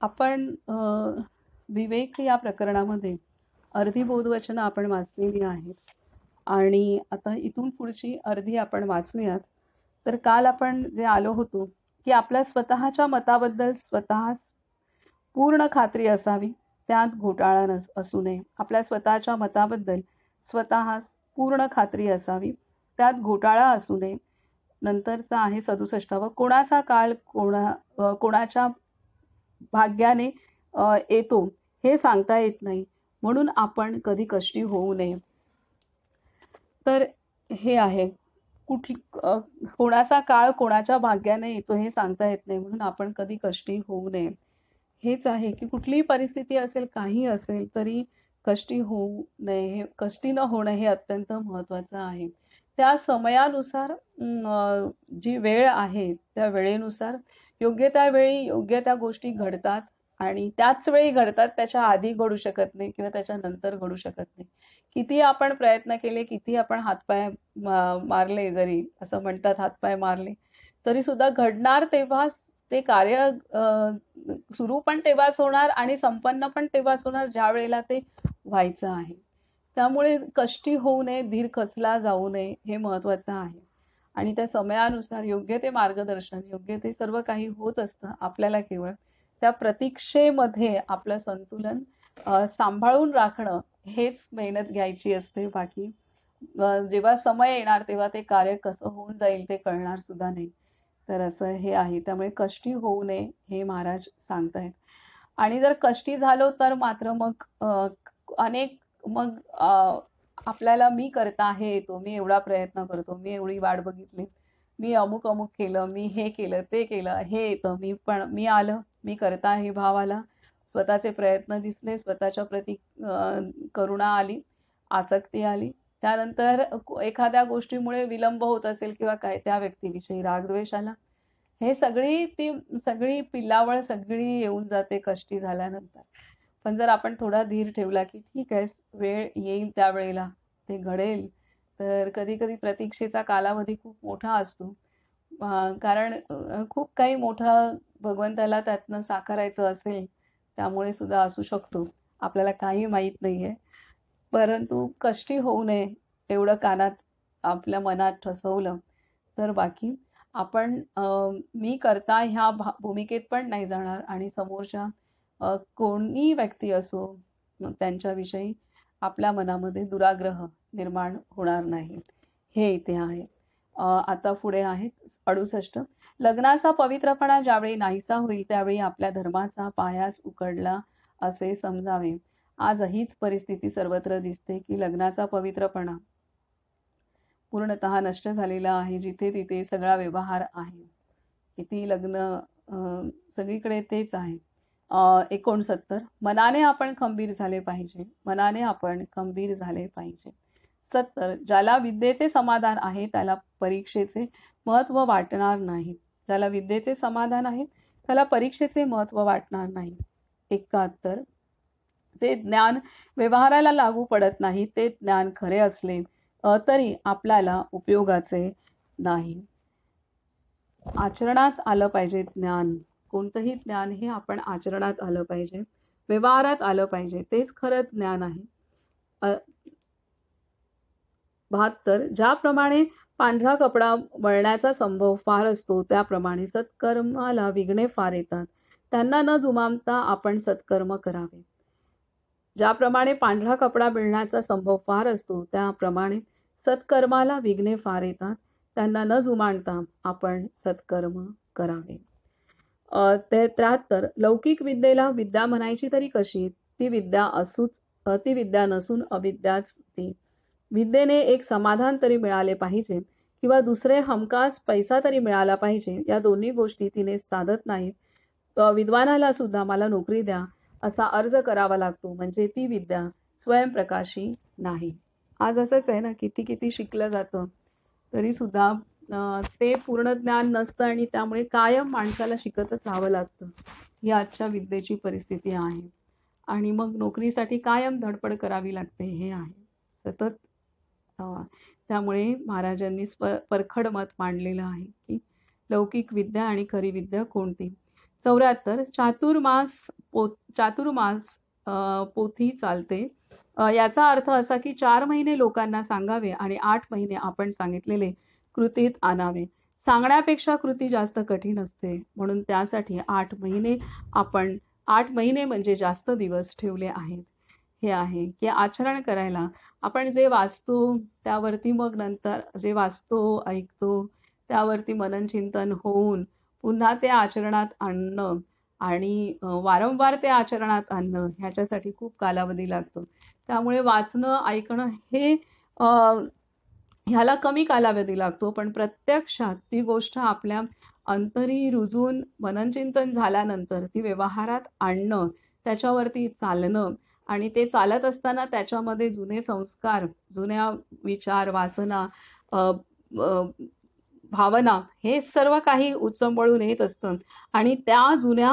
आपण विवेक या प्रकरणामध्ये अर्धी बोधवचनं आपण वाचलेली आहेत आणि आता इथून पुढची अर्धी आपण वाचूयात. तर काल आपण जे आलो होतो की आपल्या स्वतःच्या मताबद्दल स्वतःस पूर्ण खात्री असावी, त्यात घोटाळा असू नये. आपल्या स्वतःच्या मताबद्दल स्वतःस पूर्ण खात्री असावी, त्यात घोटाळा असू नये. नंतरचा आहे 67. कोणाचा काळ कोणाच्या भाग्याने येतो हे सांगता येत नाही, म्हणून आपण कधी कष्टी होऊ नये. तर हे आहे कोणाचा काळ कोणाच्या भाग्याने येतो हे सांगता येत नाही, म्हणून आपण कधी कष्टी होऊ नये. हेच आहे की कुठलीही परिस्थिती असेल, काही असेल तरी कष्टी होऊ नये. कष्टी न होणं हे अत्यंत महत्त्वाचं आहे. त्या समयानुसार जी वेळ आहे त्या वेळेनुसार योग्य त्या वेळी योग्य त्या गोष्टी घडतात आणि त्याच वेळी घडतात. त्याच्या आधी घडू शकत नाही किंवा त्याच्या नंतर घडू शकत नाही. किती आपण प्रयत्न केले, किती आपण हातपाय मारले, जरी असं म्हणतात हातपाय मारले, तरी सुद्धा घडणार तेव्हाच ते कार्य सुरू पण तेव्हाच होणार आणि संपन्न पण तेव्हाच होणार ज्या वेळेला ते व्हायचं आहे. त्यामुळे कष्टी होऊ नये, धीर खचला जाऊ नये हे महत्त्वाचं आहे. आणि त्या समयानुसार योग्य ते मार्गदर्शन, योग्य ते सर्व काही होत असतं. आपल्याला केवळ त्या प्रतीक्षेमध्ये आपलं संतुलन सांभाळून राखणं हेच मेहनत घ्यायची असते. बाकी जेव्हा समय येणार तेव्हा ते कार्य कसं होऊन जाईल ते कळणार सुद्धा नाही. तर असं हे आहे. त्यामुळे कष्टी होऊ नये हे महाराज सांगतायत. आणि जर कष्टी झालो तर मात्र मग आपल्याला मी करता हे येतो, मी एवढा प्रयत्न करतो, मी एवढी वाट बघितली, मी अमुक अमुक केलं, मी हे केलं ते केलं, हे येतं, मी आलं, मी करता हे भाव आला, स्वतःचे प्रयत्न दिसले, स्वतःच्या प्रती करुणा आली, आसक्ती आली. त्यानंतर एखाद्या गोष्टीमुळे विलंब होत असेल किंवा काय, त्या व्यक्तीविषयी रागद्वेष आला. हे सगळी पिल्लावळ सगळी येऊन जाते कष्टी झाल्यानंतर. पण जर आपण थोडा धीर ठेवला की ठीक आहे, वेळ येईल त्यावेळेला ते घडेल. तर कधी कधी प्रतीक्षेचा कालावधी खूप मोठा असतो, कारण खूप काही मोठं भगवंताला त्यातनं साकारायचं असेल, त्यामुळे सुद्धा असू शकतो. आपल्याला काही माहीत नाहीये. परंतु कष्टी होऊ नये एवढं कानात आपल्या मनात ठसवलं तर बाकी आपण मी करता ह्या भूमिकेत पण नाही जाणार आणि समोरच्या कोणी व्यक्ती असो त्यांच्याविषयी आपल्या मनामध्ये दुराग्रह निर्माण होणार नाही. हे इथे आहे. आता पुढे आहे 68. लग्नाचा पवित्रपणा ज्यावेळी नाहीसा होईल त्यावेळी आपल्या धर्माचा पायाच उकडला असे समजावे. आज हीच परिस्थिती सर्वत्र दिसते की लग्नाचा पवित्रपणा पूर्णतः नष्ट झालेला आहे. जिथे तिथे सगळा व्यवहार आहे, किती लग्न सगळीकडे तेच आहे. 69. मनाने आपण खंबीर झाले पाहिजे, मनाने आपण खंबीर झाले पाहिजे. 70. ज्याला विद्येचे समाधान आहे त्याला परीक्षेचे महत्त्व वाटणार नाही. ज्याला विद्येचे समाधान आहे त्याला परीक्षेचे महत्त्व वाटणार नाही. 71. जे ज्ञान व्यवहाराला लागू पडत नाही ते ज्ञान खरे असले तरी आपल्याला उपयोगाचे नाही. आचरणात आलं पाहिजे ज्ञान. कोणतंही ज्ञान हे आपण आचरणात आलं पाहिजे, व्यवहारात आलं पाहिजे, तेच खरं ज्ञान आहे. 72. ज्याप्रमाणे पांढरा कपडा मळण्याचा संभव फार असतो त्याप्रमाणे सत्कर्माला विघ्ने फार येतात. त्यांना न जुमानता आपण सत्कर्म करावे. ज्याप्रमाणे पांढरा कपडा मिळण्याचा संभव फार असतो त्याप्रमाणे सत्कर्माला विघ्ने फार येतात. त्यांना न जुमानता आपण सत्कर्म करावे. 73. लौकिक विद्येला विद्या म्हणायची तरी कशी? ती विद्या नसून अविद्याच ती. विद्येने एक समाधान तरी मिळाले पाहिजे किंवा दुसरे हमखास पैसा तरी मिळाला पाहिजे. या दोन्ही गोष्टी तिने साधत नाहीत. विद्वानाला सुद्धा मला नोकरी द्या असा अर्ज करावा लागतो, म्हणजे ती विद्या स्वयंप्रकाशी नाही. आज असंच आहे ना, किती किती शिकलं जातं तरी सुद्धा ते पूर्ण ज्ञान नसतं आणि त्यामुळे कायम माणसाला शिकतच राहावं लागतं. ही आजच्या विद्येची परिस्थिती आहे. आणि मग नोकरीसाठी कायम धडपड करावी लागते, हे आहे सतत. त्यामुळे महाराजांनी परखड मत मांडलेलं आहे की लौकिक विद्या आणि खरी विद्या कोणती. 74 चातुर्मास पोथी चालते. याचा अर्थ असा की 4 महिने लोकांना सांगावे आणि 8 महिने आपण सांगितलेले कृतीत आणावे. सांगण्यापेक्षा कृती जास्त कठीण असते, म्हणून त्यासाठी 8 महिने आपण 8 महिने म्हणजे जास्त दिवस ठेवले आहेत. हे आहे की आचरण करायला आपण जे वाचतो त्यावरती मग नंतर जे वाचतो, ऐकतो त्यावरती मनन चिंतन होऊन पुन्हा ते आचरणात आणणं आणि वारंवार ते आचरणात आणणं ह्याच्यासाठी खूप कालावधी लागतो. त्यामुळे वाचणं, ऐकणं हे ह्याला कमी कालावधी लागतो, पण प्रत्यक्षात ती गोष्ट आपल्या अंतरी रुजून मननचिंतन झाल्यानंतर ती व्यवहारात आणणं, त्याच्यावरती चालणं आणि ते चालत असताना त्याच्यामध्ये जुने संस्कार, जुन्या विचार, वासना, भावना हे सर्व काही उचंबळून येत असतं आणि त्या जुन्या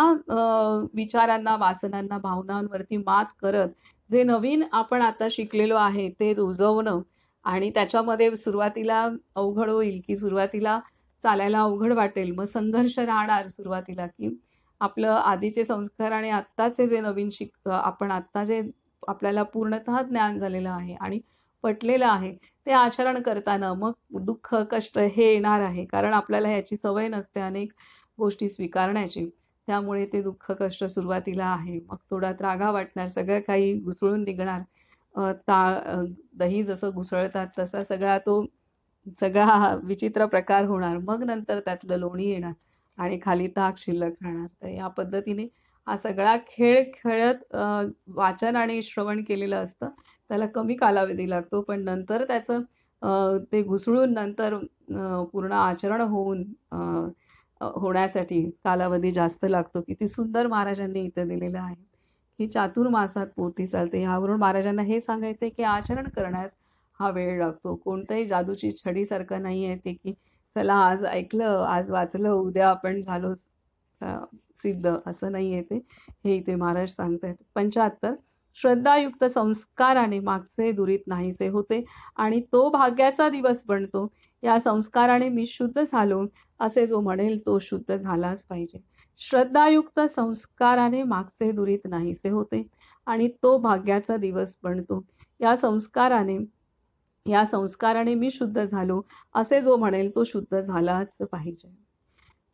विचारांना, वासनांना, भावनांवरती मात करत जे नवीन आपण आता शिकलेलो आहे ते रुजवणं आणि त्याच्यामध्ये सुरुवातीला अवघड होईल की सुरुवातीला चालायला अवघड वाटेल, मग संघर्ष राहणार सुरुवातीला की आपलं आधीचे संस्कार आणि आत्ताचे जे नवीन आपण आत्ता जे आपल्याला पूर्णतः ज्ञान झालेलं आहे आणि पटलेलं आहे ते आचरण करताना मग दुःख, कष्ट हे येणार आहे. कारण आपल्याला ह्याची सवय नसते अनेक गोष्टी स्वीकारण्याची. त्यामुळे ते दुःख, कष्ट सुरुवातीला आहे. मग थोडा त्रागा वाटणार, सगळं काही घुसळून निघणार. दही जसं घुसळतात तसा सगळा विचित्र प्रकार होणार. मग नंतर त्यातलं लोणी येणार आणि खाली ताक शिल्लक राहणार. तर या पद्धतीने हा सगळा खेळ खेळत वाचन आणि श्रवण केलेलं असतं. त्याला कमी कालावधी लागतो, पण नंतर त्याचं ते घुसळून नंतर पूर्ण आचरण होण्यासाठी कालावधी जास्त लागतो. किती सुंदर महाराजांनी इथं दिलेलं आहे की चातुर्मासात पोथी चालते. यावरून महाराजांना हे सांगायचं आहे की आचरण करण्यास हा वेळ लागतो. कोणत्याही जादूची छडीसारखं नाही आहे ते की चला आज ऐकलं, आज वाचलं, उद्या आपण झालो सिद्ध, असं नाही आहे ते. हे इथे महाराज सांगतायत. 75 श्रद्धायुक्त संस्काराने मागचे दुरीत नाहीसे होते आणि तो भाग्याचा दिवस बनतो. या संस्काराने मी शुद्ध झालो असे जो म्हणेल तो शुद्ध झालाच पाहिजे. श्रद्धायुक्त संस्काराने मागचे दुरीत नाहीसे होते आणि तो भाग्याचा दिवस बनतो. या संस्काराने मी शुद्ध झालो असे जो म्हणेल तो शुद्ध झालाच पाहिजे.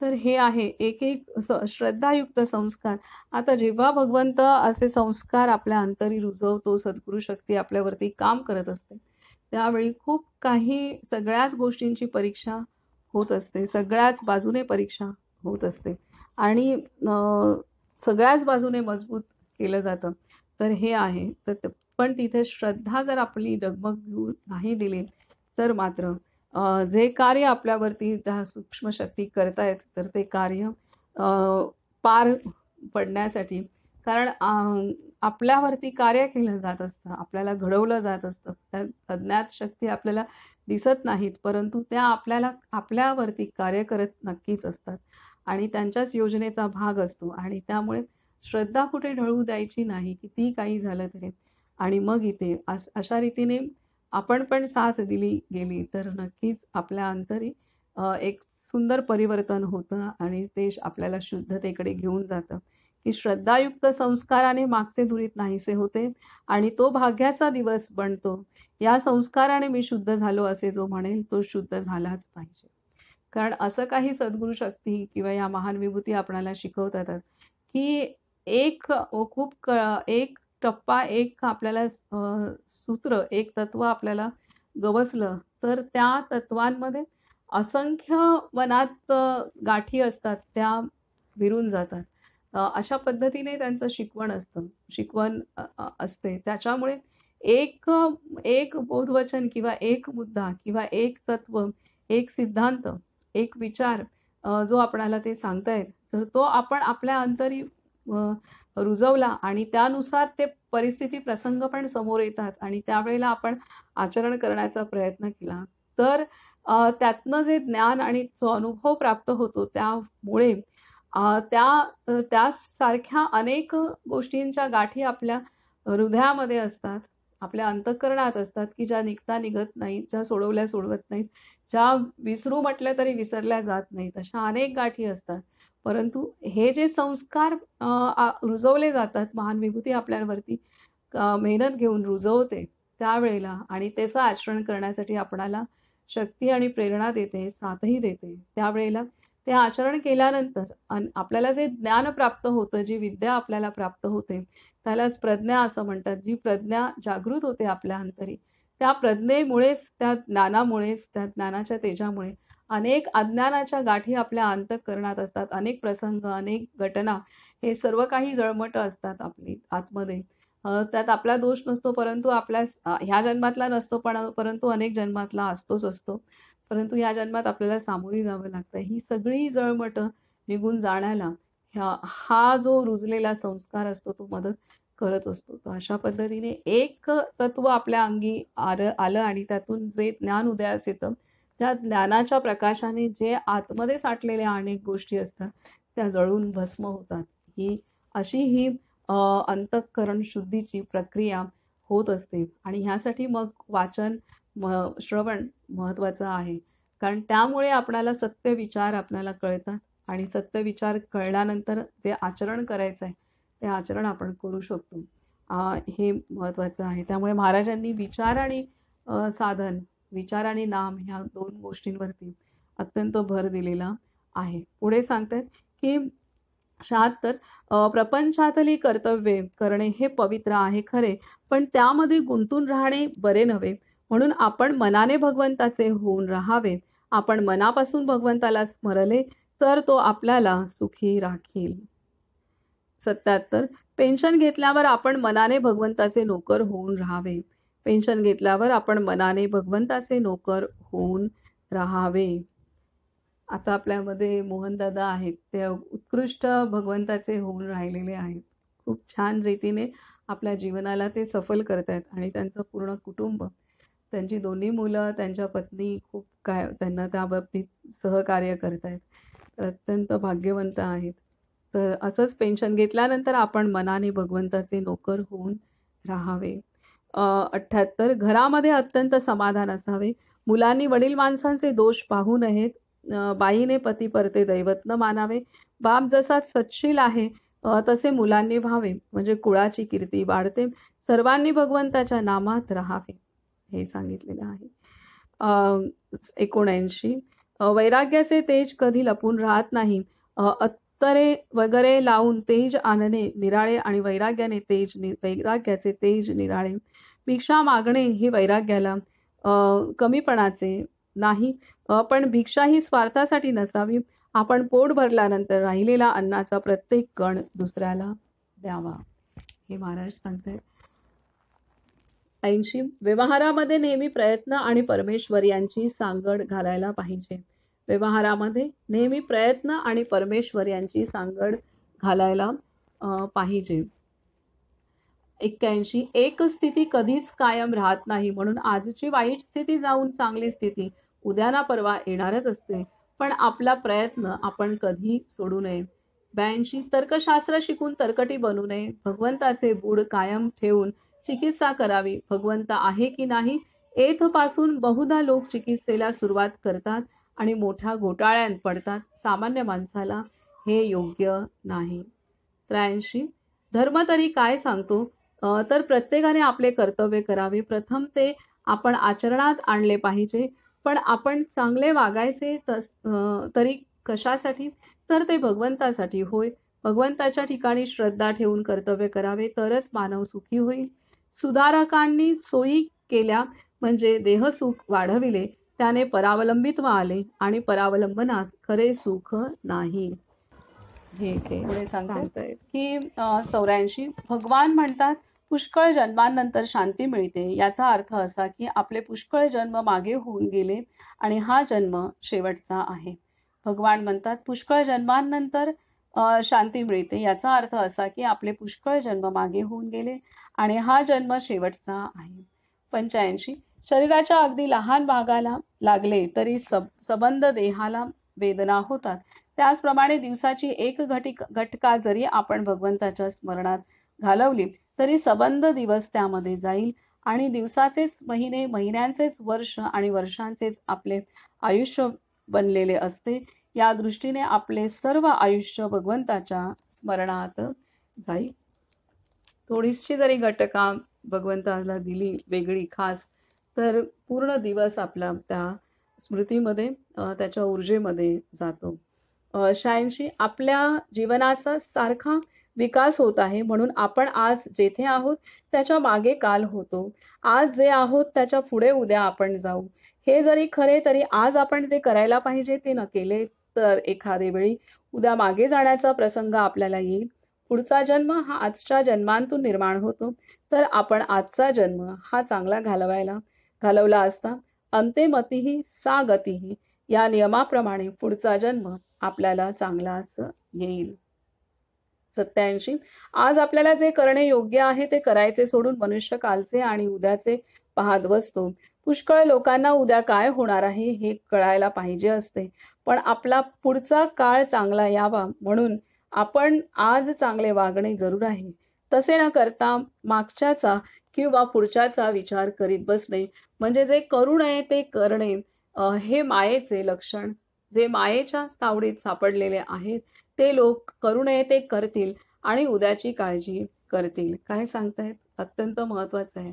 तर हे आहे एक श्रद्धायुक्त संस्कार. आता जेव्हा भगवंत असे संस्कार आपल्या अंतरी रुजवतो, सद्गुरू शक्ती आपल्यावरती काम करत असते, त्यावेळी खूप काही सगळ्याच गोष्टींची परीक्षा होत असते, सगळ्याच बाजूने परीक्षा होत असते आणि सगळ्याच बाजूने मजबूत केलं जातं. तर हे आहे. पण तिथे श्रद्धा जर आपली डगमगू नाही दिली तर मात्र जे कार्य आपल्यावरती त्या सूक्ष्म शक्ती करतायत तर ते कार्य पार पडण्यासाठी, कारण आपल्यावरती कार्य केलं जात असतं, आपल्याला घडवलं जात असतं. त्या अज्ञात शक्ती आपल्याला दिसत नाहीत, परंतु त्या आपल्यावरती कार्य करत नक्कीच असतात आणि त्यांच्याच योजनेचा भाग असतो आणि त्यामुळे श्रद्धा कुठे ढळू द्यायची नाही, कितीही काही झालं तरी. आणि मग इथे अशा रीतीने आपण पण साथ दिली गेली तर नक्कीच आपल्या अंतरी एक सुंदर परिवर्तन होतं आणि ते आपल्याला शुद्धतेकडे घेऊन जातं की श्रद्धायुक्त संस्काराने मागचे दुरीत नाहीसे होते आणि तो भाग्याचा दिवस बनतो. या संस्काराने मी शुद्ध झालो असे जो म्हणेल तो शुद्ध झालाच पाहिजे. कारण असं काही सद्गुरू शक्ती किंवा या महान विभूती आपणाला शिकवतात की एक टप्पा, एक आपल्याला सूत्र, एक तत्व आपल्याला गवसलं तर त्या तत्वांमध्ये असंख्य मनात गाठी असतात, त्या विरून जातात. अशा पद्धतीने त्यांचं शिकवण असते. त्याच्यामुळे एक बोधवचन किंवा एक मुद्दा किंवा एक तत्व, एक सिद्धांत, एक विचार जो आपणाला ते सांगतायत, जर तो आपण आपल्या अंतरी रुजवला आणि त्यानुसार ते परिस्थिती, प्रसंग पण समोर येतात आणि त्यावेळेला आपण आचरण करण्याचा प्रयत्न केला तर त्यातनं जे ज्ञान आणि जो अनुभव प्राप्त होतो त्यामुळे त्यासारख्या अनेक गोष्टींच्या गाठी आपल्या हृदयामध्ये असतात, आपल्या अंतःकरणात असतात की ज्या निघता निघत नाहीत, ज्या सोडवत नाहीत, ज्या विसरू म्हटल्या तरी विसरल्या जात नाहीत. अशा अनेक गाठी असतात. परंतु हे जे संस्कार रुजवले जातात, महान विभूती आपल्यावरती मेहनत घेऊन रुजवते त्यावेळेला आणि त्याचं आचरण करण्यासाठी आपणाला शक्ती आणि प्रेरणा देते, साथही देते. त्यावेळेला ते आचरण केल्यानंतर आपल्याला जे ज्ञान प्राप्त होतं, जी विद्या आपल्याला प्राप्त होते, त्यालाच प्रज्ञा असं म्हणतात. जी प्रज्ञा जागृत होते आपल्या अंतरी, त्या प्रज्ञेमुळेच, त्या ज्ञानामुळेच, त्या ज्ञानाच्या तेजामुळे अनेक अज्ञानाच्या गाठी आपल्या अंतःकरणात असतात. अनेक प्रसंग, अनेक घटना हे सर्व काही जळमटं असतात आपली आतमध्ये. त्यात आपला दोष नसतो, परंतु ह्या जन्मातला नसतो, परंतु अनेक जन्मातला असतो. परंतु ह्या जन्मात आपल्याला सामोरी जावं लागतं. ही सगळी जळमटं निघून जाण्याला हा जो रुजलेला संस्कार असतो तो मदत करत असतो. तर अशा पद्धतीने एक तत्व आपल्या अंगी आलं आणि त्यातून जे ज्ञान उदयास येतं, त्या ज्ञानाच्या प्रकाशाने जे आतमध्ये साठलेल्या अनेक गोष्टी असतात त्या जळून भस्म होतात. ही अंतःकरण शुद्धीची प्रक्रिया होत असते आणि ह्यासाठी मग वाचन, श्रवण महत्त्वाचं आहे. कारण त्यामुळे आपणाला सत्य विचार आपल्याला कळतात आणि सत्य विचार कळल्यानंतर जे आचरण करायचं आहे ते आचरण आपण करू शकतो. हे महत्त्वाचं आहे. त्यामुळे महाराजांनी विचार आणि साधन, विचार आणि नाम ह्या 2 गोष्टींवरती अत्यंत भर दिलेला आहे. पुढे सांगतात की 76 प्रपंचातली कर्तव्ये करणे हे पवित्र आहे खरे, पण त्यामध्ये गुंतून राहणे बरे नव्हे. म्हणून आपण मनाने भगवंताचे होऊन राहावे. आपण मनापासून भगवंताला स्मरले तर तो आपल्याला सुखी राखील. 77 पेन्शन घेतल्यावर आपण मनाने भगवंताचे नोकर होऊन राहावे. पेन्शन घेतल्यावर आपण मनाने भगवंताचे नोकर होऊन राहावे. आता आपल्यामध्ये मोहनदादा आहेत, ते उत्कृष्ट भगवंताचे होऊन राहिलेले आहेत. खूप छान रीतीने आपल्या जीवनाला ते सफल करतायत आणि त्यांचं पूर्ण कुटुंब, त्यांची 2 मुलं, त्यांच्या पत्नी खूप त्यांना त्या बाबतीत सहकार्य करतायत. तर अत्यंत भाग्यवंत आहेत. तर असंच पेन्शन घेतल्यानंतर आपण मनाने भगवंताचे नोकर होऊन राहावे. 78 घरामध्ये अत्यंत समाधान असावे. मुलांनी वडील माणसांचे दोष पाहू नयेत. बाईने पती परते दैवत न मानावे. बाप जसा सत्शील आहे तसे मुलांनी व्हावे, म्हणजे कुळाची कीर्ती वाढते. सर्वांनी भगवंताच्या नामात राहावे, हे सांगितलेलं आहे. 79 वैराग्याचे तेज कधी लपून राहत नाही. अत्तरे वगैरे लावून तेज आणणे निराळे आणि वैराग्याचे तेज निराळे. भिक्षा मागणे हे वैराग्याला कमीपणाचे नाही, पण भिक्षा ही स्वार्थासाठी नसावी. आपण पोट भरल्यानंतर राहिलेला अन्नाचा प्रत्येक कण दुसऱ्याला द्यावा, हे महाराज सांगतात. 80 व्यवहारामध्ये नेहमी प्रयत्न आणि परमेश्वर यांची सांगड घालायला पाहिजे. व्यवहारामध्ये नेहमी प्रयत्न आणि परमेश्वर यांची सांगड घालायला पाहिजे. 81 एक स्थिती कधीच कायम राहत नाही, म्हणून आजची वाईट स्थिती जाऊन चांगली स्थिती उद्या ना परवा येणारच असते, पण आपला प्रयत्न आपण कधी सोडू नये. 82 तर्कशास्त्र शिकून तर्कटी बनू नये. भगवंताचे बूड कायम ठेवून चिकित्सा करावी. भगवंत आहे की नाही येथपासून बहुधा लोक चिकित्सेला सुरुवात करतात आणि मोठ्या घोटाळ्यात पडतात. सामान्य माणसाला हे योग्य नाही. 83 धर्म तरी काय सांगतो, तर प्रत्येकाने आपले कर्तव्य करावे. प्रथम ते आपण आचरणात आणले पाहिजे. पण आपण चांगले वागायचे तरी कशासाठी, तर ते भगवंतासाठी होय. भगवंताच्या ठिकाणी श्रद्धा ठेवून कर्तव्य करावे, तरच मानव सुखी होईल. सुधारकांनी सोयी केल्या म्हणजे देहसुख वाढविले, त्याने परावलंबित्व आले आणि परावलंबनात खरे सुख नाही. हे ते पुढे सांगतायत की 84 भगवान म्हणतात पुष्कळ जन्मांनंतर शांती मिळते. याचा अर्थ असा की आपले पुष्कळ जन्म मागे होऊन गेले आणि हा जन्म शेवटचा आहे. भगवान म्हणतात पुष्कळ जन्मांनंतर शांती मिळते. याचा अर्थ असा की आपले पुष्कळ जन्म मागे होऊन गेले आणि हा जन्म शेवटचा आहे. 85 शरीराच्या अगदी लहान भागाला लागले तरी सबंध देहाला वेदना होतात. त्याचप्रमाणे दिवसाची एक घटका जरी आपण भगवंताच्या स्मरणात घालवली तरी सबंध दिवस त्यामध्ये जाईल आणि दिवसाचेच महिने, महिन्यांचेच वर्ष आणि वर्षांचेच आपले आयुष्य बनलेले असते. या दृष्टीने आपले सर्व आयुष्य भगवंताच्या स्मरणात जाईल. थोडीशी जरी घटका भगवंताला दिली वेगळी खास, तर पूर्ण दिवस आपला त्या स्मृतीमध्ये त्याच्या ऊर्जेमध्ये जातो. 86 आपल्या जीवनाचा सारखा विकास होत आहे, म्हणून आपण आज जेथे आहोत त्याच्या मागे काल होतो. आज जे आहोत त्याच्या पुढे उद्या आपण जाऊ. हे जरी खरे तरी आज आपण जे करायला पाहिजे ते न केले तर एखादे वेळी उद्या मागे जाण्याचा प्रसंग आपल्याला येईल. पुढचा जन्म हा आजच्या जन्मांतून निर्माण होतो, तर आपण आजचा जन्म हा चांगला घालवला असता. अंते मतिहि सा गतिहि या नियमाप्रमाणे पुढचा जन्म आपल्याला चांगलाच येईल. 87 आज आपल्याला जे करणे योग्य आहे ते करायचे सोडून मनुष्य कालचे आणि उद्याचे पाहत बसतो. पुष्कळ लोकांना उद्या काय होणार आहे हे कळायला पाहिजे असते, पण आपला पुढचा काळ चांगला यावा म्हणून आपण आज चांगले वागणे जरूर आहे. तसे न करता मागच्याचा किंवा पुढच्याचा विचार करीत बसणे म्हणजे जे करू नये ते करणे, हे मायेचे लक्षण. जे मायेच्या तावडीत सापडलेले आहेत ते लोक करू नये ते करतील आणि उद्याची काळजी करतील. काय सांगतायत? अत्यंत महत्वाचं आहे.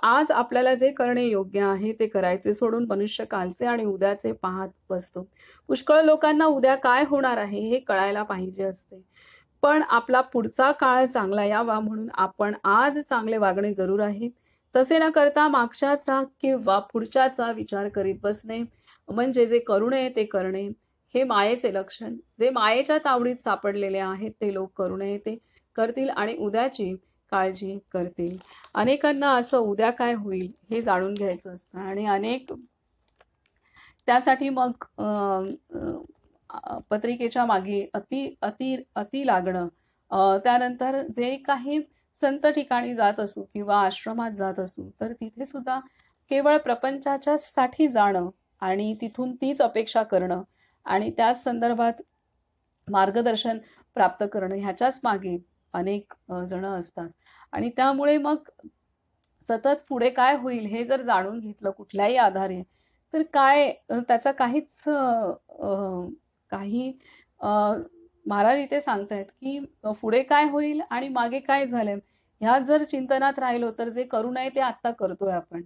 आज आपल्याला जे करणे योग्य आहे ते करायचे सोडून मनुष्य कालचे आणि उद्याचे पाहत बसतो. पुष्कळ लोकांना उद्या काय होणार आहे हे कळायला पाहिजे असते, पण आपला पुढचा काळ चांगला यावा म्हणून आपण आज चांगले वागणे जरूर आहे. तसे न करता मागच्याचा किंवा पुढच्याचा विचार करीत बसणे म्हणजे जे करू नये ते करणे, हे मायेचे लक्षण. जे मायेच्या तावडीत सापडलेले आहेत ते लोक करू नये ते करतील आणि उद्याची काळजी करतील. अनेकांना असं उद्या काय होईल हे जाणून घ्यायचं असतं आणि अनेक त्यासाठी मग पत्रिकेच्या मागे अति अति अति लागणं, त्यानंतर जे काही संत ठिकाणी जात असू किंवा आश्रमात जात असू तर तिथे सुद्धा केवळ प्रपंचाच्या साठी जाणं आणि तिथून तीच अपेक्षा करणं आणि त्याच संदर्भात मार्गदर्शन प्राप्त करणं ह्याच्याच मागे अनेक जण असतात. आणि त्यामुळे मग सतत पुढे काय होईल हे जर जाणून घेतलं कुठल्याही आधारे तर काय त्याचा काहीच काही महाराज इथे सांगतायत की पुढे काय होईल आणि मागे काय झालंय ह्यात जर चिंतनात राहिलो तर जे करू नये ते आत्ता करतोय आपण,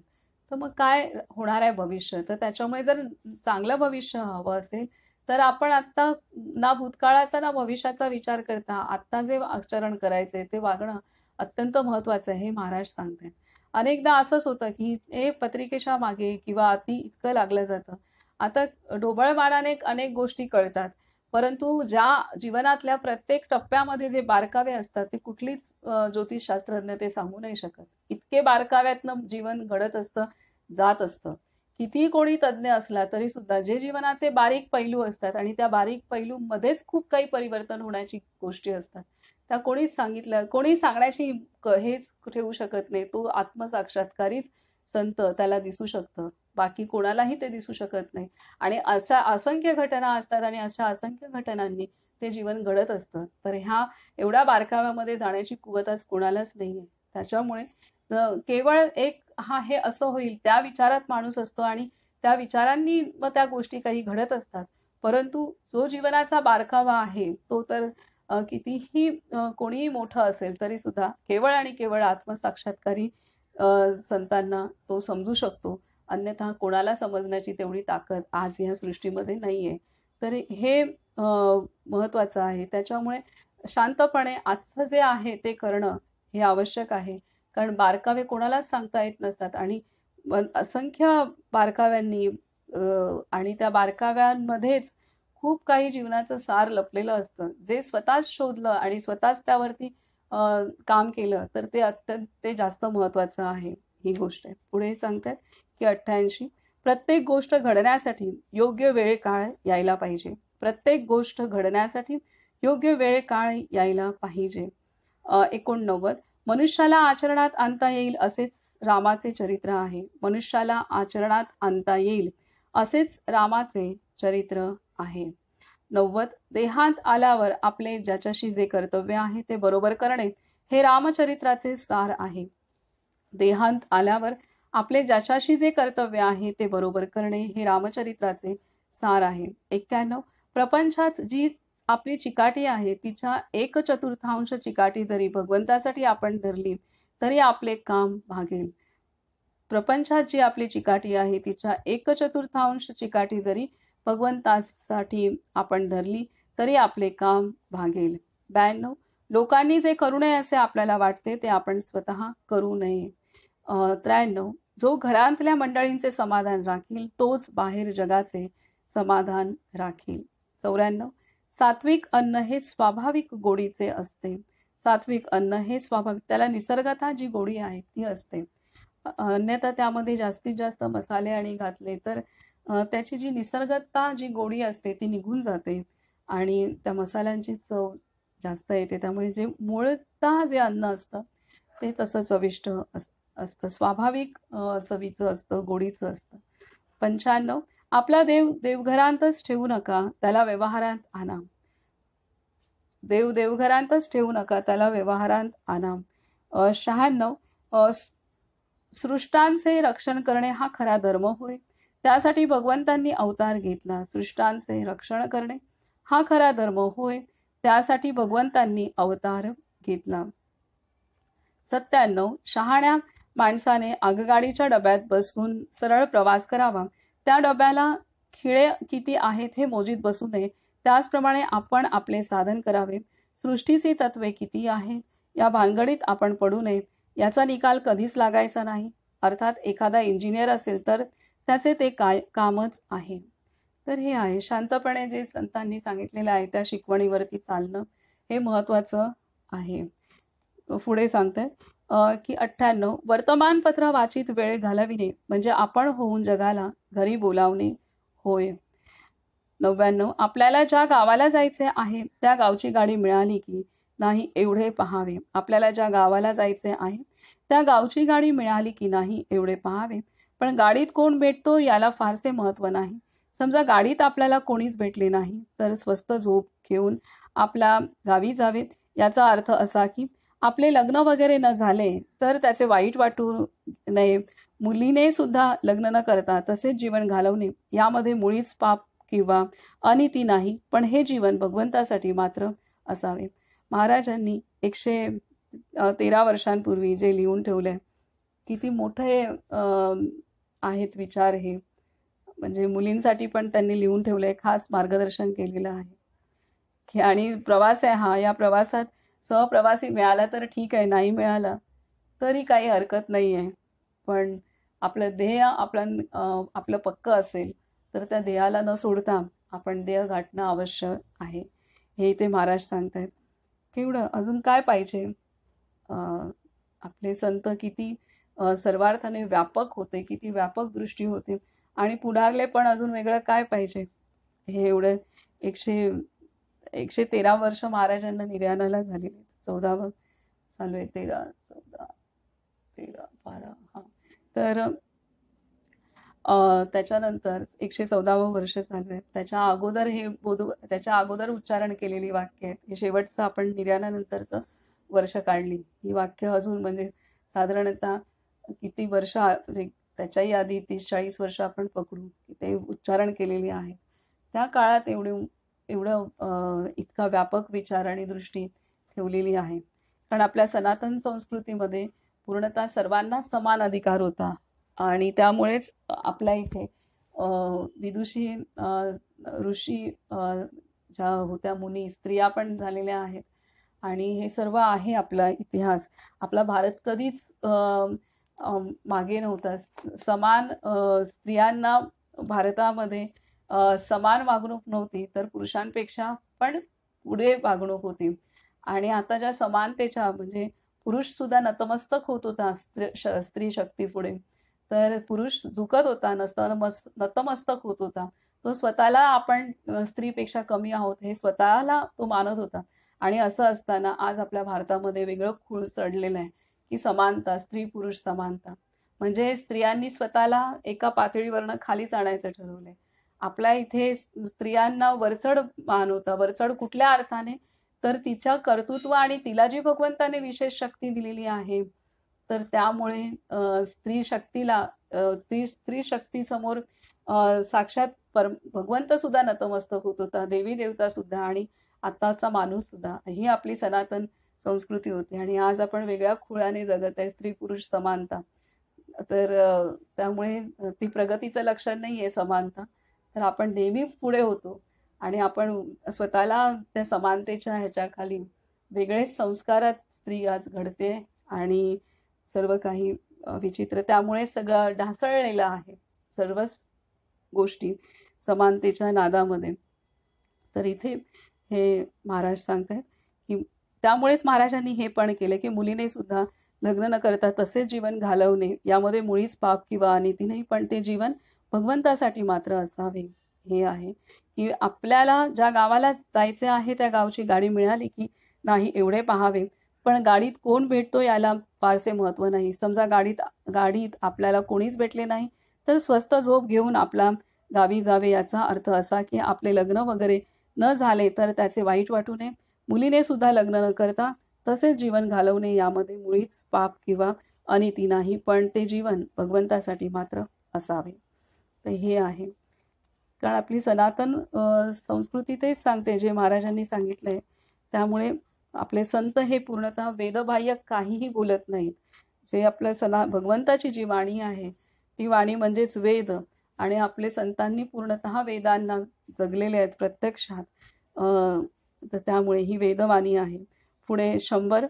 तर मग काय होणार आहे भविष्य. तर त्याच्यामुळे जर चांगलं भविष्य हवं असेल तर आपण आत्ता ना भूतकाळाचा ना भविष्याचा विचार करता आत्ता जे आचरण करायचे ते वागणं अत्यंत महत्वाचं आहे हे महाराज सांगतात. अनेकदा असंच होतं की हे पत्रिकेच्या मागे किंवा अति इतकं लागलं जातं. आता ढोबळमानाने अनेक गोष्टी कळतात, परंतु ज्या जीवनातल्या प्रत्येक टप्प्यामध्ये जे बारकावे असतात ते कुठलीच ज्योतिषशास्त्रज्ञ ते सांगू नाही शकत. इतके बारकाव्यातनं जीवन घडत असतं, जात असतं. कितीही कोणी तज्ज्ञ असला तरी सुद्धा जे जीवनाचे बारीक पैलू असतात आणि त्या बारीक पैलूमध्येच खूप काही परिवर्तन होण्याची गोष्टी असतात त्या कोणी सांगण्याची हेच ठेवू शकत नाही. तो आत्मसाक्षात्कारीच संत त्याला दिसू शकतं, बाकी कोणालाही ते दिसू शकत नाही. आणि अशा असंख्य घटना असतात आणि अशा असंख्य घटनांनी ते जीवन घडत असतं. तर ह्या एवढ्या बारकाव्यामध्ये जाण्याची कुवत आज कोणालाच नाहीये. त्याच्यामुळे केवळ एक हे असं होईल त्या विचारात माणूस असतो आणि त्या विचारांनी मग त्या गोष्टी काही घडत असतात. परंतु जो जीवनाचा बारकावा आहे तो तर कितीही कोणीही मोठं असेल तरी सुद्धा केवळ आणि केवळ आत्मसाक्षात्कारी संतांना तो समजू शकतो. अन्यथा कोणाला समजण्याची तेवढी ताकद आज ह्या सृष्टीमध्ये नाहीये. तर हे महत्वाचं आहे. त्याच्यामुळे शांतपणे आजचं जे आहे ते करणं हे आवश्यक आहे. कारण बारकावे कोणालाच सांगता येत नसतात आणि असंख्य बारकाव्यांनी आणि त्या बारकाव्यांमध्येच खूप काही जीवनाचं सार लपलेलं असतं. जे स्वतःच शोधलं आणि स्वतःच त्यावरती काम केलं तर ते अत्यंत जास्त महत्वाचं आहे. ही गोष्ट आहे. पुढे सांगतात की 88 प्रत्येक गोष्ट घडण्यासाठी योग्य वेळ काळ यायला पाहिजे. प्रत्येक गोष्ट घडण्यासाठी योग्य वेळ काळ यायला पाहिजे. 89 मनुष्याला आचरणात आणता येईल असेच रामाचे चरित्र आहे. मनुष्याला आचरणात आणता येईल असेच रामाचे चरित्र आहे. 90 देहांत आल्यावर आपले ज्याच्याशी जे कर्तव्य आहे ते बरोबर करणे हे रामचरित्राचे सार आहे. देहांत आल्यावर आपले ज्याच्याशी जे कर्तव्य आहे ते बरोबर करणे हे रामचरित्राचे सार आहे. 91 प्रपंचात जी आपली चिकाटी आहे तिच्या 1/4 चिकाटी जरी भगवंतासाठी आपण धरली तरी आपले काम भागेल. प्रपंचात जी आपली चिकाटी आहे तिच्या 1/4 चिकाटी जरी भगवंतासाठी आपण धरली तरी आपले काम भागेल. 92 लोकांनी जे करू नये असे आपल्याला वाटते ते आपण स्वतः करू नये. 93 जो घरातल्या मंडळींचे समाधान राखील तोच बाहेर जगाचे समाधान राखील. 94 सात्विक अन्न हे स्वाभाविक गोडीचे असते. सात्विक अन्न हे स्वाभाविक, त्याला निसर्गतः जी गोडी आहे ती असते. अन्यथा त्यामध्ये जास्तीत जास्त मसाले आणि घातले तर त्याची जी निसर्गतः जी गोडी असते ती निघून जाते आणि त्या मसाल्यांची चव जास्त येते. त्यामुळे जे मूळतः जे अन्न असतं ते तसं चविष्ट असतं, स्वाभाविक चवीचं असतं, गोडीचं असतं. 95 आपला देव देवघरांतच ठेवू नका, त्याला व्यवहारात आणा. देव देवघरांतच ठेवू नका, त्याला व्यवहारात आणा. 96 सृष्टांचे रक्षण करणे हा खरा धर्म होय, त्यासाठी भगवंतांनी अवतार घेतला. सृष्टांचे रक्षण करणे हा खरा धर्म होय, त्यासाठी भगवंतांनी अवतार घेतला. 97 शहाण्या माणसाने आगगाडीच्या डब्यात बसून सरळ प्रवास करावा. त्या डब्याला खिळे किती आहेत हे मोजीत बसू नये. त्याचप्रमाणे आपण आपले साधन करावे. सृष्टीची तत्वे किती आहेत या भानगडीत आपण पडू नये. याचा निकाल कधीच लागायचा नाही. अर्थात एखादा इंजिनियर असेल तर त्याचे ते कामच आहे. तर हे आहे शांतपणे जे संतांनी सांगितलेलं आहे त्या शिकवणीवरती चालणं हे महत्त्वाचं आहे. पुढे सांगते की 98 वर्तमानपत्र वाचित वेळ घालविणे म्हणजे आपण होऊन जगाला घरी बोलावणे होय. 99 आपल्याला ज्या गावाला जायचे आहे त्या गावची गाडी मिळाली की नाही एवढे पहावे. आपल्याला ज्या गावाला जायचे आहे त्या गावची गाडी मिळाली की नाही एवढे पहावे. पण गाडीत कोण भेटतो याला फारसे महत्त्व नाही. समजा गाडीत आपल्याला कोणीच भेटले नाही तर स्वस्त झोप घेऊन आपल्या गावी जावेत. याचा अर्थ असा की आपले लग्न वगैरे न झाले तर त्याचे वाईट वाटू नये. मुलीने सुद्धा लग्न न करता तसेच जीवन घालवणे यामध्ये मुळीच पाप किंवा अनिती नाही, पण हे जीवन भगवंतासाठी मात्र असावे. महाराजांनी 113 वर्षांपूर्वी जे लिहून ठेवले किती मोठे आहेत विचार हे. म्हणजे मुलींसाठी पण त्यांनी लिहून ठेवले, खास मार्गदर्शन केलेलं आहे. आणि प्रवास आहे हा, या प्रवासात सहप्रवासी मिळाला तर ठीक आहे, नाही मिळाला तरी काही हरकत नाही आहे. पण आपलं ध्येय आपलं पक्क असेल तर त्या ध्येयाला न सोडता आपण ध्येय गाठणं आवश्यक आहे, हे इथे महाराज सांगतायत. केवढं अजून काय पाहिजे. आपले संत किती सर्वार्थाने व्यापक होते, किती व्यापक दृष्टी होते आणि पुढारले पण अजून वेगळं काय पाहिजे. हे एवढं 113 वर्ष महाराजांना निर्याणाला झालेले. 14वं चालू आहे, 13 14 13 12 हां. तर त्याच्यानंतर 114वं वर्ष चालू आहे. त्याच्या अगोदर उच्चारण केलेली वाक्य आहेत. हे शेवटचं आपण निर्याणानंतरचं वर्ष काढली ही वाक्य अजून म्हणजे साधारणतः किती वर्ष म्हणजे त्याच्याही आधी 30-40 वर्ष आपण पकडू की ते उच्चारण केलेली आहे. त्या काळात एवढं इतका व्यापक विचार आणि दृष्टी ठेवलेली आहे. कारण आपल्या सनातन संस्कृतीमध्ये पूर्णतः सर्वांना समान अधिकार होता आणि त्यामुळेच आपल्या इथे विदुषी ऋषी ज्या होत्या, मुनी स्त्रिया पण झालेल्या आहेत आणि हे सर्व आहे आपला इतिहास. आपला भारत कधीच मागे नव्हता. समान स्त्रियांना भारतामध्ये समान वागणूक नव्हती तर पुरुषांपेक्षा पण पुढे वागणूक होती. आणि आता ज्या समानतेच्या म्हणजे पुरुष सुद्धा नतमस्तक होत होता स्त्री शक्ती पुढे, तर पुरुष झुकत होता, नतमस्तक होत होता. तो स्वतःला आपण स्त्रीपेक्षा कमी आहोत हे स्वतःला तो मानत होता. आणि असं असताना आज आपल्या भारतामध्ये वेगळं खूळ चढलेलं आहे की समानता, स्त्री पुरुष समानता. म्हणजे स्त्रियांनी स्वतःला एका पातळीवरनं खालीच आणायचं ठरवलंय. आपल्या इथे स्त्रियांना वरचढ मान होता. वरचढ कुठल्या अर्थाने, तर तिच्या कर्तृत्व आणि तिला जी भगवंताने विशेष शक्ती दिलेली आहे तर त्यामुळे स्त्री शक्तीला स्त्री शक्ती समोर साक्षात भगवंत सुद्धा नतमस्तक होत होता, देवी देवता सुद्धा आणि आत्ताचा माणूस सुद्धा. ही आपली सनातन संस्कृती होती. आणि आज आपण वेगळ्या खुळाने जगत आहे, स्त्री पुरुष समानता. तर त्यामुळे ती प्रगतीचं लक्षण नाही आहे समानता. तर आपण नेहमी पुढे होतो आणि आपण स्वतःला त्या समानतेच्या ह्याच्याखाली वेगळेच संस्कारात स्त्री आज घडते आणि सर्व काही विचित्र. त्यामुळे सगळं ढासळलेलं आहे सर्वच गोष्टी समानतेच्या नादामध्ये. तर इथे हे महाराज सांगतात की त्यामुळेच महाराजांनी हे पण केलं की मुलीने सुद्धा लग्न न करता तसेच जीवन घालवणे, यामध्ये मुळीच पाप किंवा अनिती नाही, पण ते जीवन भगवंतासाठी मात्र असावे. हे आहे की आपल्याला ज्या गावाला जायचे आहे त्या गावची गाडी मिळाली की नाही एवढे पाहावे, पण गाडीत कोण भेटतो याला फारसे महत्त्व नाही. समजा गाडीत आपल्याला कोणीच भेटले नाही तर स्वस्त झोप घेऊन आपला गावी जावे. याचा अर्थ असा की आपले लग्न वगैरे न झाले तर त्याचे वाईट वाटू नये. मुलीने सुद्धा लग्न न करता तसेच जीवन घालवणे, यामध्ये मुळीच पाप किंवा अनिती नाही, पण ते जीवन भगवंतासाठी मात्र असावे. तर हे आहे, कारण आपली सनातन संस्कृती तेच सांगते जे महाराजांनी सांगितलंय. त्यामुळे आपले संत हे पूर्णतः वेदबाह्य काहीही बोलत नाहीत. जे आपलं भगवंताची जी वाणी आहे ती वाणी म्हणजेच वेद, आणि आपले संतांनी पूर्णतः वेदांना जगलेले आहेत प्रत्यक्षात. तर त्यामुळे ही वेदवाणी आहे. पुढे 100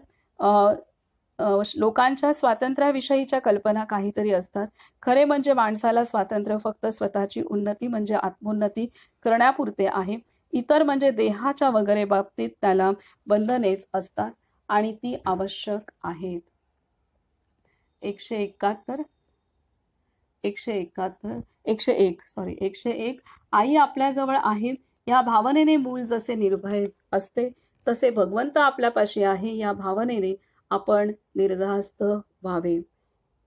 लोकांच्या स्वातंत्र्याविषयीच्या कल्पना काहीतरी असतात. खरे म्हणजे माणसाला स्वातंत्र्य फक्त स्वतःची उन्नती म्हणजे आत्मोन्नती करण्यापुरते आहे. इतर म्हणजे देहाच्या वगैरे बाबतीत त्याला बंधनेच असतात आणि ती आवश्यक आहेत. 101 आई आपल्याजवळ आहे या भावनेने मूल जसे निर्भय असते, तसे भगवंत आपल्यापाशी आहे या भावनेने आपण निर्धास्त व्हावे.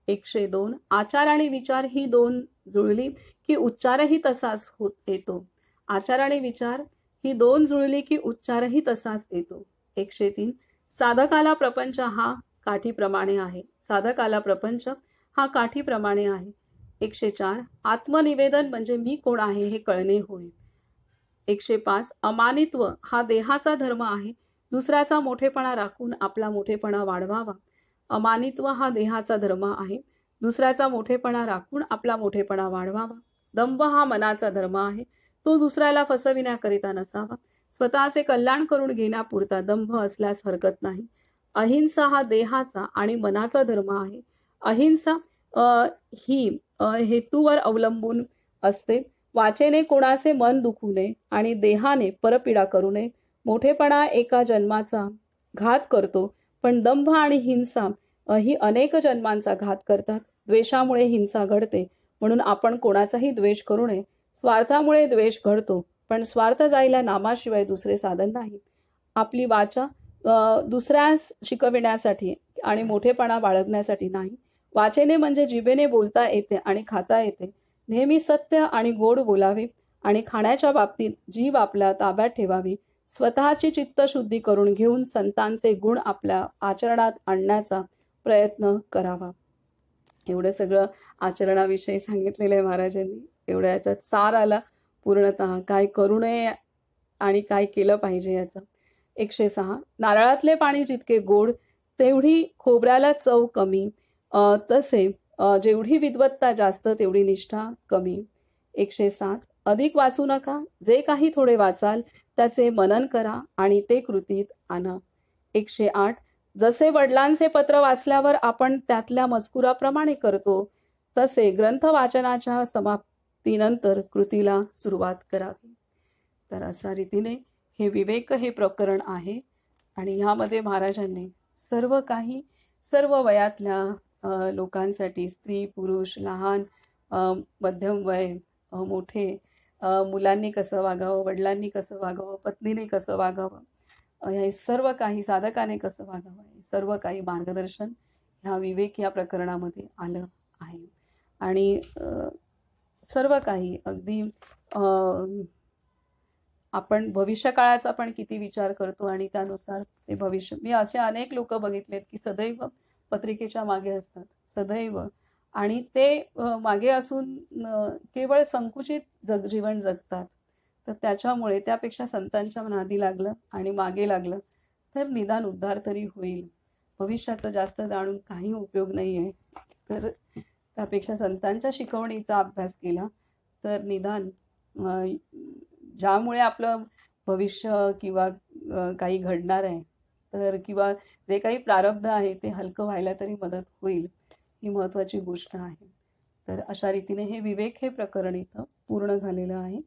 102 आचार आणि विचार ही दोन जुळली की उच्चारही तसाच येतो. आचार आणि विचार ही दोन जुळली की उच्चारही तसाच येतो. 103 साधकाला प्रपंच हा काठीप्रमाणे आहे. साधकाला प्रपंच हा काठीप्रमाणे आहे. 104 आत्मनिवेदन म्हणजे मी कोण आहे हे कळणे होय. 105 अमानित्व हा देहाचा धर्म आहे. दुसऱ्याचा मोठेपणा राखून आपला मोठेपणा वाढवावा. अमानित्व हा देहाचा धर्म आहे. दुसऱ्याचा मोठेपणा राखून आपला मोठेपणा वाढवावा. दंभ हा मनाचा धर्म आहे. तो दुसऱ्याला फसविण्याकरिता नसावा. स्वतःचे कल्याण करून घेण्यापुरता दंभ असल्यास हरकत नाही. अहिंसा हा देहाचा आणि मनाचा धर्म आहे. अहिंसा ही हेतूवर अवलंबून असते. वाचेने कोणाचे मन दुखू नये आणि देहाने परपीडा करू नये. मोठेपणा एका जन्माचा घात करतो, पण दंभ आणि हिंसा ही अनेक जन्मांचा घात करतात. द्वेषामुळे हिंसा घडते, म्हणून आपण कोणाचाही द्वेष करू नये. स्वार्थामुळे द्वेष घडतो, पण स्वार्थ जायला नामाशिवाय दुसरे साधन नाही. आपली वाचा दुसऱ्यास शिकविण्यासाठी आणि मोठेपणा बाळगण्यासाठी नाही. वाचेने म्हणजे जिभेने बोलता येते आणि खाता येते. नेहमी सत्य आणि गोड बोलावे आणि खाण्याच्या बाबतीत जीभ आपल्या ताब्यात ठेवावी. स्वतःची चित्तशुद्धी करून घेऊन संतांचे गुण आपल्या आचरणात आणण्याचा प्रयत्न करावा. एवढं सगळं आचरणाविषयी सांगितलेलं आहे महाराजांनी. एवढ्या याच्यात सार आला पूर्णतः काय करू नये आणि काय केलं पाहिजे याचं. 106 नारळातले पाणी जितके गोड तेवढी खोबऱ्याला चव कमी, तसे जेवढी विद्वत्ता जास्त तेवढी निष्ठा कमी. 107 अधिक वाचू नका. जे काही थोडे वाचाल त्याचे मनन करा आणि ते कृतीत आणा. 108 जसे वडिलांचे पत्र वाचल्यावर आपण त्यातल्या मजकुराप्रमाणे करतो, तसे ग्रंथ वाचनाच्या समाप्तीनंतर कृतीला सुरुवात करावी. तर अशा रीतीने हे विवेक हे प्रकरण आहे आणि ह्यामध्ये महाराजांनी सर्व काही सर्व वयातल्या लोकांसाठी, स्त्री पुरुष लहान मध्यम वय मोठे, मुलांनी कसं वागावं, वडिलांनी कसं वागावं, पत्नीने कसं वागावं, हे सर्व काही साधकाने कसं वागावं, हे सर्व काही मार्गदर्शन ह्या विवेक या प्रकरणामध्ये आलं आहे. आणि सर्व काही अगदी आपण भविष्यकाळाचा पण किती विचार करतो आणि त्यानुसार ते भविष्य. मी असे अनेक लोक बघितलेत की सदैव पत्रिकेच्या मागे असतात, सदैव, आणि ते मागे असून केवळ संकुचित जीवन जगतात. तर त्याच्यामुळे त्यापेक्षा संतांच्या नादी लागलं आणि मागे लागलं तर निदान उद्धार तरी होईल. भविष्याचं जास्त जाणून काही उपयोग नाही आहे. तर त्यापेक्षा संतांच्या शिकवणीचा अभ्यास केला तर निदान अ, ज्यामुळे आपलं भविष्य किंवा काही घडणार आहे तर किंवा जे काही प्रारब्ध आहे ते हलकं व्हायला तरी मदत होईल, ही महत्त्वाची गोष्ट आहे. तर अशा रीतीने हे विवेक हे प्रकरण इथं पूर्ण झालेलं आहे.